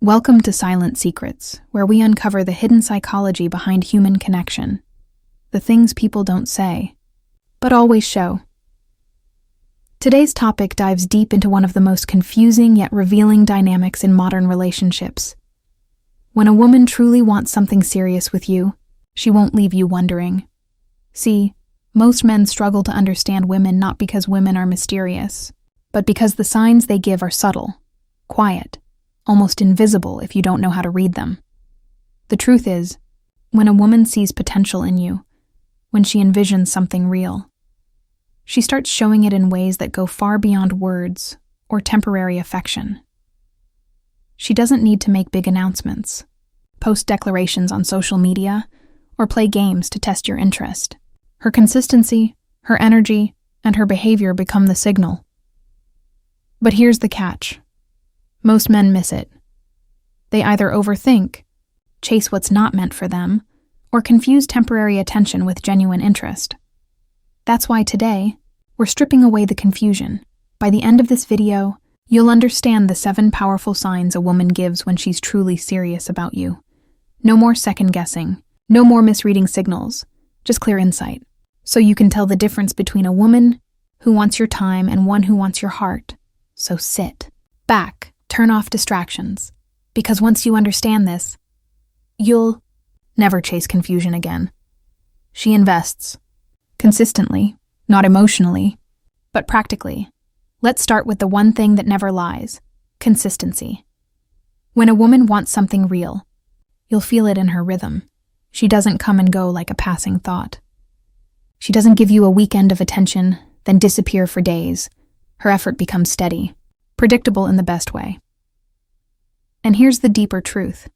Welcome to Silent Secrets, where we uncover the hidden psychology behind human connection. The things people don't say, but always show. Today's topic dives deep into one of the most confusing yet revealing dynamics in modern relationships. When a woman truly wants something serious with you, she won't leave you wondering. See, most men struggle to understand women not because women are mysterious, but because the signs they give are subtle, quiet, almost invisible if you don't know how to read them. The truth is, when a woman sees potential in you, when she envisions something real, she starts showing it in ways that go far beyond words or temporary affection. She doesn't need to make big announcements, post declarations on social media, or play games to test your interest. Her consistency, her energy, and her behavior become the signal. But here's the catch. Most men miss it. They either overthink, chase what's not meant for them, or confuse temporary attention with genuine interest. That's why today, we're stripping away the confusion. By the end of this video, you'll understand the 7 powerful signs a woman gives when she's truly serious about you. No more second-guessing, no more misreading signals, just clear insight. So you can tell the difference between a woman who wants your time and one who wants your heart. So sit back. Turn off distractions, because once you understand this, you'll never chase confusion again. She invests, consistently, not emotionally, but practically. Let's start with the one thing that never lies: consistency. When a woman wants something real, you'll feel it in her rhythm. She doesn't come and go like a passing thought. She doesn't give you a weekend of attention, then disappear for days. Her effort becomes steady, predictable in the best way. And here's the deeper truth.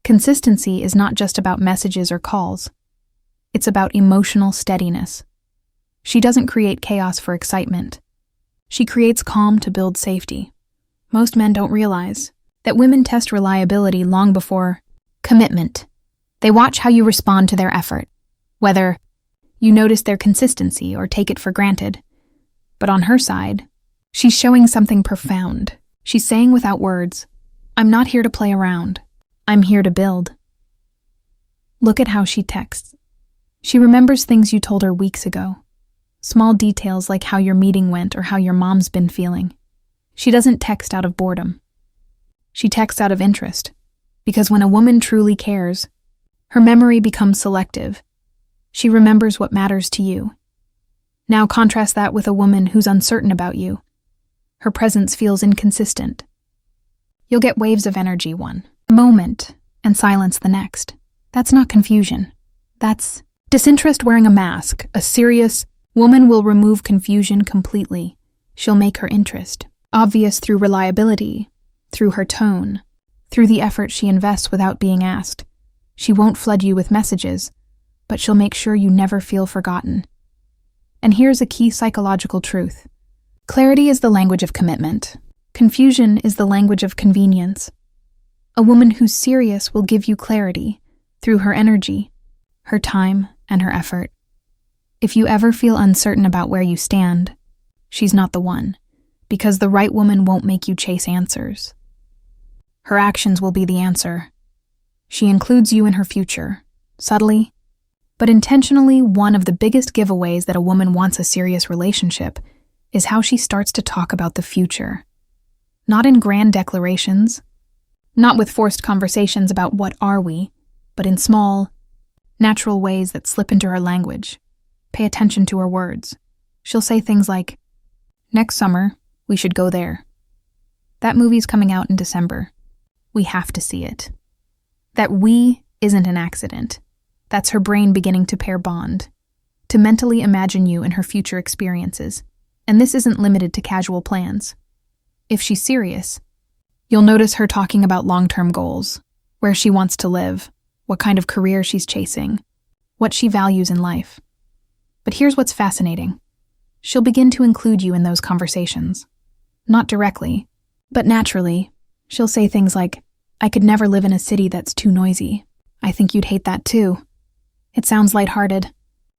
Consistency is not just about messages or calls. It's about emotional steadiness. She doesn't create chaos for excitement. She creates calm to build safety. Most men don't realize that women test reliability long before commitment. They watch how you respond to their effort, whether you notice their consistency or take it for granted. But on her side, she's showing something profound. She's saying without words, "I'm not here to play around. I'm here to build." Look at how she texts. She remembers things you told her weeks ago. Small details like how your meeting went or how your mom's been feeling. She doesn't text out of boredom. She texts out of interest. Because when a woman truly cares, her memory becomes selective. She remembers what matters to you. Now contrast that with a woman who's uncertain about you. Her presence feels inconsistent. You'll get waves of energy one moment and silence the next. That's not confusion. That's disinterest wearing a mask. A serious woman will remove confusion completely. She'll make her interest obvious through reliability, through her tone, through the effort she invests without being asked. She won't flood you with messages, but she'll make sure you never feel forgotten. And here's a key psychological truth. Clarity is the language of commitment. Confusion is the language of convenience. A woman who's serious will give you clarity through her energy, her time, and her effort. If you ever feel uncertain about where you stand, she's not the one, because the right woman won't make you chase answers. Her actions will be the answer. She includes you in her future, subtly, but intentionally. One of the biggest giveaways that a woman wants a serious relationship is how she starts to talk about the future. Not in grand declarations, not with forced conversations about what are we, but in small, natural ways that slip into her language. Pay attention to her words. She'll say things like, "Next summer, we should go there. That movie's coming out in December. We have to see it." That "we" isn't an accident. That's her brain beginning to pair bond, to mentally imagine you and her future experiences. And this isn't limited to casual plans. If she's serious, you'll notice her talking about long-term goals, where she wants to live, what kind of career she's chasing, what she values in life. But here's what's fascinating. She'll begin to include you in those conversations. Not directly, but naturally. She'll say things like, "I could never live in a city that's too noisy. I think you'd hate that too." It sounds lighthearted,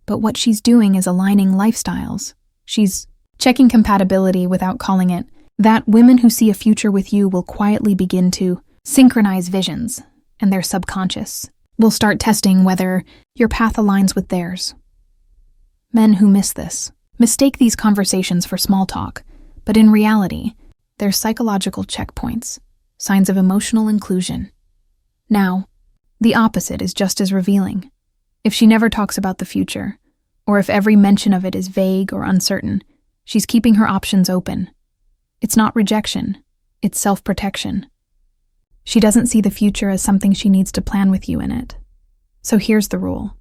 but what she's doing is aligning lifestyles. She's checking compatibility without calling it. That women who see a future with you will quietly begin to synchronize visions, and their subconscious will start testing whether your path aligns with theirs. Men who miss this mistake these conversations for small talk, but in reality, they're psychological checkpoints, signs of emotional inclusion. Now, the opposite is just as revealing. If she never talks about the future, or if every mention of it is vague or uncertain, she's keeping her options open. It's not rejection, it's self-protection. She doesn't see the future as something she needs to plan with you in it. So here's the rule.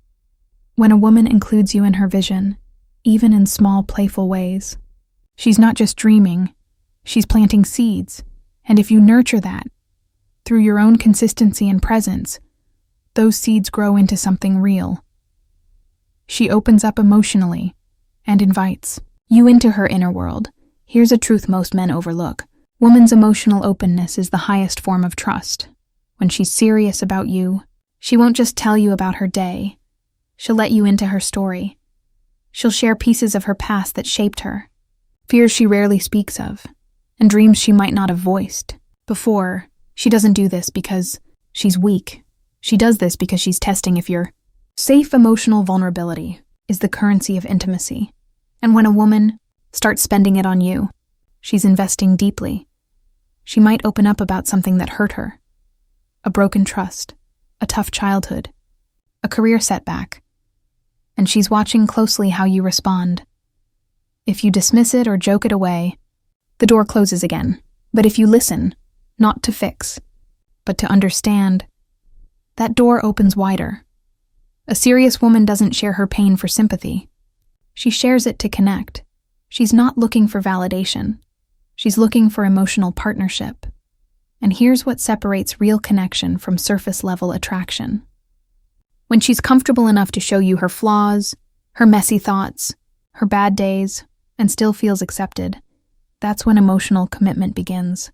When a woman includes you in her vision, even in small, playful ways, she's not just dreaming, she's planting seeds. And if you nurture that, through your own consistency and presence, those seeds grow into something real. She opens up emotionally and invites you into her inner world. Here's a truth most men overlook. Woman's emotional openness is the highest form of trust. When she's serious about you, she won't just tell you about her day. She'll let you into her story. She'll share pieces of her past that shaped her, fears she rarely speaks of, and dreams she might not have voiced before. She doesn't do this because she's weak. She does this because she's testing if you're safe. Emotional vulnerability is the currency of intimacy. And when a woman starts spending it on you, she's investing deeply. She might open up about something that hurt her, a broken trust, a tough childhood, a career setback, and she's watching closely how you respond. If you dismiss it or joke it away, the door closes again. But if you listen, not to fix, but to understand, that door opens wider. A serious woman doesn't share her pain for sympathy. She shares it to connect. She's not looking for validation. She's looking for emotional partnership. And here's what separates real connection from surface-level attraction. When she's comfortable enough to show you her flaws, her messy thoughts, her bad days, and still feels accepted, that's when emotional commitment begins.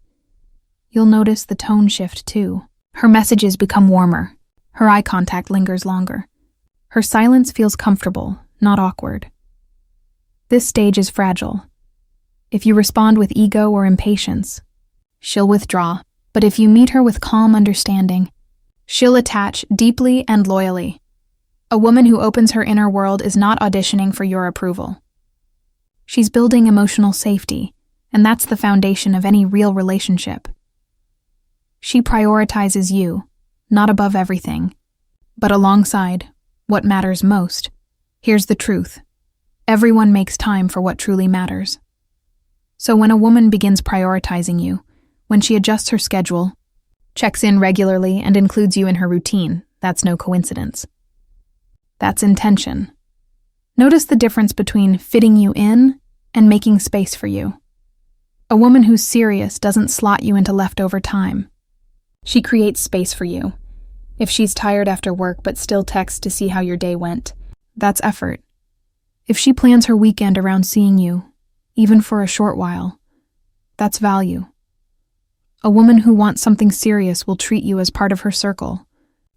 You'll notice the tone shift too. Her messages become warmer. Her eye contact lingers longer. Her silence feels comfortable, not awkward. This stage is fragile. If you respond with ego or impatience, she'll withdraw. But if you meet her with calm understanding, she'll attach deeply and loyally. A woman who opens her inner world is not auditioning for your approval. She's building emotional safety, and that's the foundation of any real relationship. She prioritizes you, not above everything, but alongside what matters most. Here's the truth. Everyone makes time for what truly matters. So when a woman begins prioritizing you, when she adjusts her schedule, checks in regularly, and includes you in her routine, that's no coincidence. That's intention. Notice the difference between fitting you in and making space for you. A woman who's serious doesn't slot you into leftover time. She creates space for you. If she's tired after work but still texts to see how your day went, that's effort. If she plans her weekend around seeing you, even for a short while, that's value. A woman who wants something serious will treat you as part of her circle,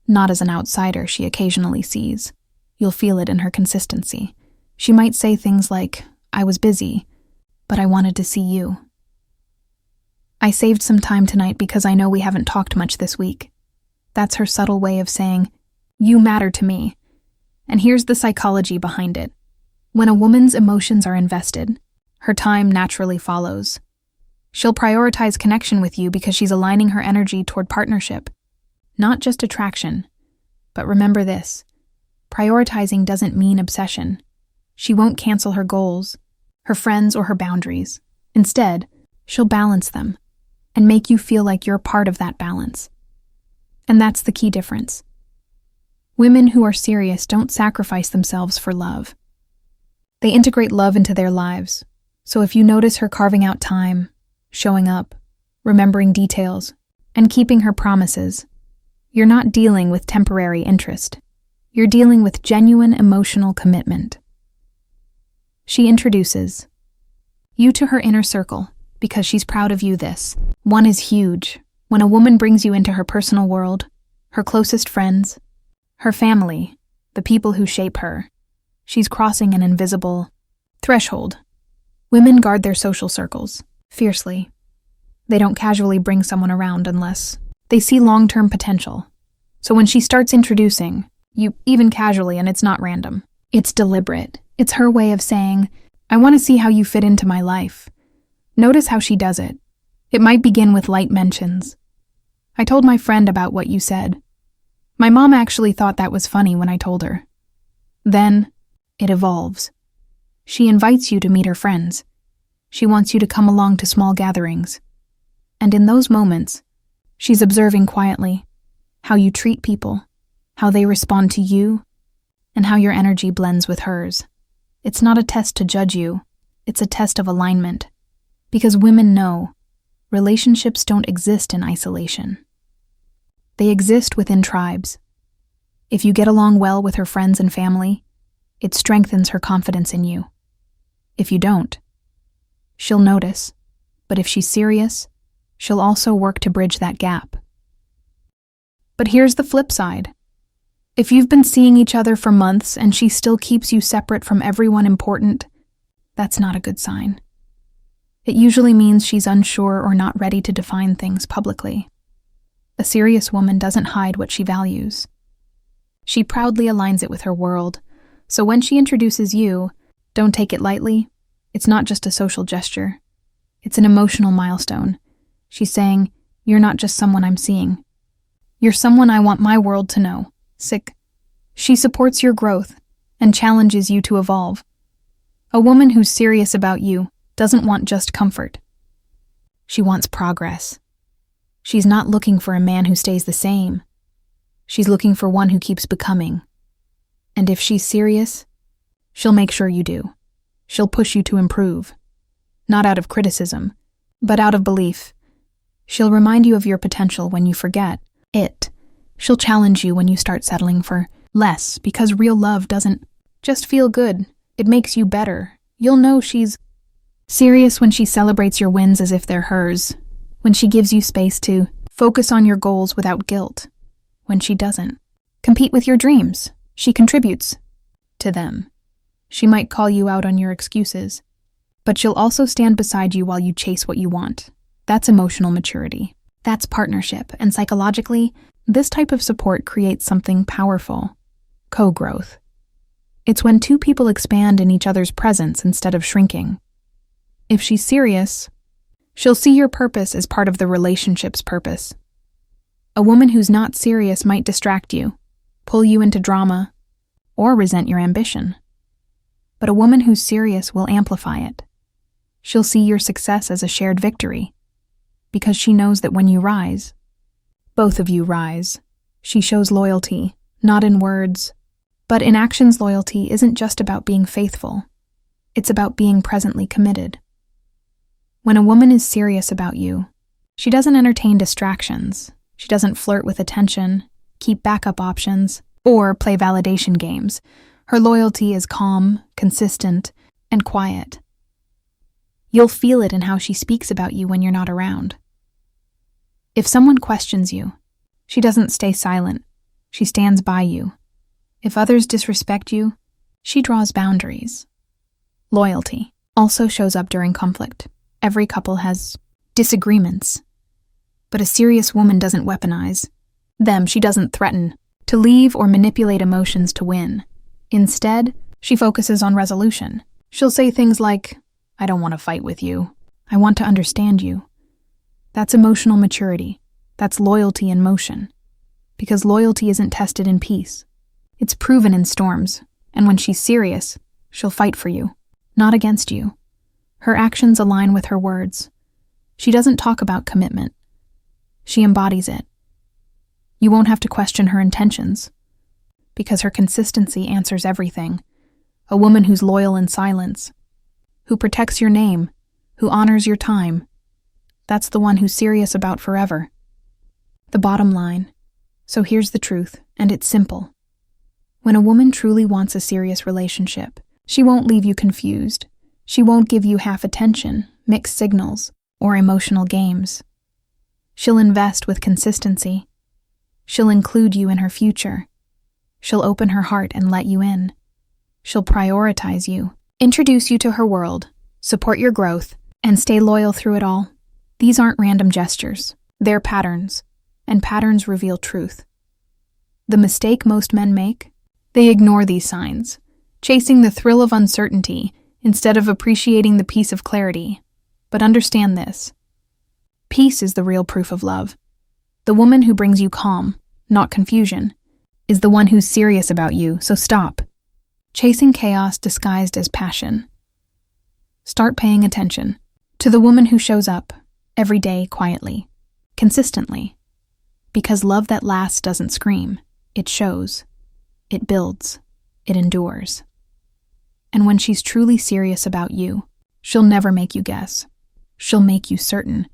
not as an outsider she occasionally sees. You'll feel it in her consistency. She might say things like, "I was busy, but I wanted to see you. I saved some time tonight because I know we haven't talked much this week." That's her subtle way of saying, "You matter to me." And here's the psychology behind it. When a woman's emotions are invested, her time naturally follows. She'll prioritize connection with you because she's aligning her energy toward partnership, not just attraction. But remember this, prioritizing doesn't mean obsession. She won't cancel her goals, her friends, or her boundaries. Instead, she'll balance them and make you feel like you're part of that balance. And that's the key difference. Women who are serious don't sacrifice themselves for love. They integrate love into their lives. So if you notice her carving out time, showing up, remembering details, and keeping her promises, you're not dealing with temporary interest. You're dealing with genuine emotional commitment. She introduces you to her inner circle because she's proud of you. This one is huge. When a woman brings you into her personal world, her closest friends, her family, the people who shape her, she's crossing an invisible threshold. Women guard their social circles fiercely. They don't casually bring someone around unless They see long-term potential. So when she starts introducing you, even casually, and it's not random, it's deliberate. It's her way of saying, I want to see how you fit into my life. Notice how she does it. It might begin with light mentions. I told my friend about what you said. My mom actually thought that was funny when I told her. Then, it evolves. She invites you to meet her friends. She wants you to come along to small gatherings. And in those moments, she's observing quietly how you treat people, how they respond to you, and how your energy blends with hers. It's not a test to judge you, it's a test of alignment. Because women know relationships don't exist in isolation. They exist within tribes. If you get along well with her friends and family, it strengthens her confidence in you. If you don't, she'll notice, but if she's serious, she'll also work to bridge that gap. But here's the flip side. If you've been seeing each other for months and she still keeps you separate from everyone important, that's not a good sign. It usually means she's unsure or not ready to define things publicly. A serious woman doesn't hide what she values. She proudly aligns it with her world, so when she introduces you, don't take it lightly. It's not just a social gesture. It's an emotional milestone. She's saying, you're not just someone I'm seeing. You're someone I want my world to know. She supports your growth and challenges you to evolve. A woman who's serious about you doesn't want just comfort. She wants progress. She's not looking for a man who stays the same. She's looking for one who keeps becoming. And if she's serious, she'll make sure you do. She'll push you to improve. Not out of criticism, but out of belief. She'll remind you of your potential when you forget it. She'll challenge you when you start settling for less, because real love doesn't just feel good. It makes you better. You'll know she's serious when she celebrates your wins as if they're hers, when she gives you space to focus on your goals without guilt, when she doesn't compete with your dreams. She contributes to them. She might call you out on your excuses, but she'll also stand beside you while you chase what you want. That's emotional maturity. That's partnership, and psychologically, this type of support creates something powerful: co-growth. It's when two people expand in each other's presence instead of shrinking. If she's serious, she'll see your purpose as part of the relationship's purpose. A woman who's not serious might distract you, pull you into drama, or resent your ambition. But a woman who's serious will amplify it. She'll see your success as a shared victory, because she knows that when you rise, both of you rise. She shows loyalty, not in words, but in actions. Loyalty isn't just about being faithful. It's about being presently committed. When a woman is serious about you, she doesn't entertain distractions. She doesn't flirt with attention, keep backup options, or play validation games. Her loyalty is calm, consistent, and quiet. You'll feel it in how she speaks about you when you're not around. If someone questions you, she doesn't stay silent. She stands by you. If others disrespect you, she draws boundaries. Loyalty also shows up during conflict. Every couple has disagreements. But a serious woman doesn't weaponize them. She doesn't threaten to leave or manipulate emotions to win. Instead, she focuses on resolution. She'll say things like, I don't want to fight with you. I want to understand you. That's emotional maturity. That's loyalty in motion. Because loyalty isn't tested in peace. It's proven in storms. And when she's serious, she'll fight for you, not against you. Her actions align with her words. She doesn't talk about commitment. She embodies it. You won't have to question her intentions, because her consistency answers everything. A woman who's loyal in silence, who protects your name, who honors your time, that's the one who's serious about forever. The bottom line. So here's the truth, and it's simple. When a woman truly wants a serious relationship, she won't leave you confused. She won't give you half attention, mixed signals, or emotional games. She'll invest with consistency. She'll include you in her future. She'll open her heart and let you in. She'll prioritize you, introduce you to her world, support your growth, and stay loyal through it all. These aren't random gestures. They're patterns. and patterns reveal truth. The mistake most men make? They ignore these signs, chasing the thrill of uncertainty instead of appreciating the peace of clarity. But understand this: peace is the real proof of love. The woman who brings you calm, not confusion, is the one who's serious about you, so stop chasing chaos disguised as passion. Start paying attention to the woman who shows up every day quietly, consistently. Because love that lasts doesn't scream, it shows, it builds, it endures. And when she's truly serious about you, she'll never make you guess. She'll make you certain